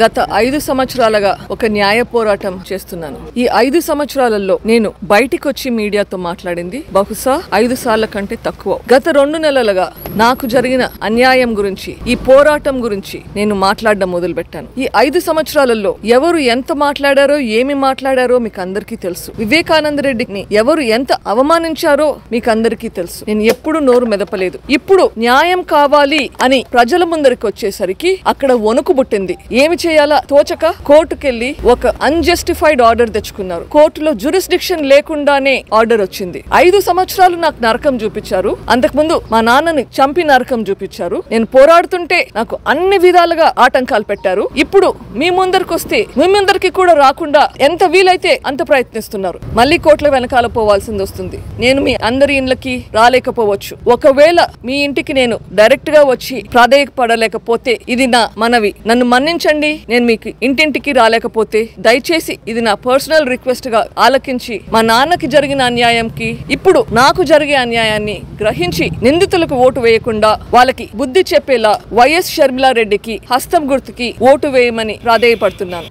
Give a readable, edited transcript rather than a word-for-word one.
గత 5 సంవత్సరాలుగా ఒక న్యాయ పోరాటం చేస్తున్నాను. ఈ 5 సంవత్సరాలలో నేను బయటికి వచ్చి మీడియాతో మాట్లాడింది బహుశా 5 సార్ల కంటే తక్కువ. గత 2 నెలలుగా నాకు జరిగిన అన్యాయం గురించి, ఈ పోరాటం గురించి నేను మాట్లాడడం మొదలుపెట్టాను. ఈ 5 సంవత్సరాలలో ఎవరు ఎంత మాట్లాడారో, ఏమి మాట్లాడారో మీకు అందరికీ తెలుసు. వివేకానంద రెడ్డిని ఎవరు ఎంత అవమానించారో మీకు అందరికీ తెలుసు. నేను ఎప్పుడు నోరు మెదపలేదు. ఇప్పుడు న్యాయం కావాలి అని ప్రజల ముందరికి వచ్చేసరికి అక్కడ వణుకు పుట్టింది. ఏమి చేయాలా తోచక కోర్టుకెళ్లి ఒక అన్జస్టిఫైడ్ ఆర్డర్ తెచ్చుకున్నారు. కోర్టులో జ్యూరిస్డిక్షన్ లేకుండానే ఆర్డర్ వచ్చింది. 5 సంవత్సరాలు నాకు నరకం చూపించారు. అంతకుముందు మా నాన్నని చంపి నరకం చూపించారు. నేను పోరాడుతుంటే నాకు అన్ని విధాలుగా ఆటంకాలు పెట్టారు. ఇప్పుడు మీ ముందరికి వస్తే మీ ముందరికి కూడా రాకుండా ఎంత వీలైతే అంత ప్రయత్నిస్తున్నారు. మళ్ళీ కోర్టుల వెనకాల పోవాల్సింది వస్తుంది. నేను మీ అందరి ఇండ్లకి రాలేకపోవచ్చు. ఒకవేళ మీ ఇంటికి నేను డైరెక్ట్ గా వచ్చి ప్రాధేయపడలేకపోతే ఇది నా మనవి, నన్ను మన్నించండి. నేను మీకు ఇంటింటికి రాలేకపోతే దయచేసి ఇది నా పర్సనల్ రిక్వెస్ట్ గా ఆలకించి మా నాన్నకి జరిగిన అన్యాయంకి ఇప్పుడు నాకు జరిగే అన్యాయాన్ని గ్రహించి నిందితులకు ఓటు వేయకుండా వాళ్ళకి బుద్ధి చెప్పేలా వైఎస్ షర్మిలారెడ్డికి హస్తం గుర్తుకి ఓటు వేయమని ప్రాధేయపడుతున్నాను.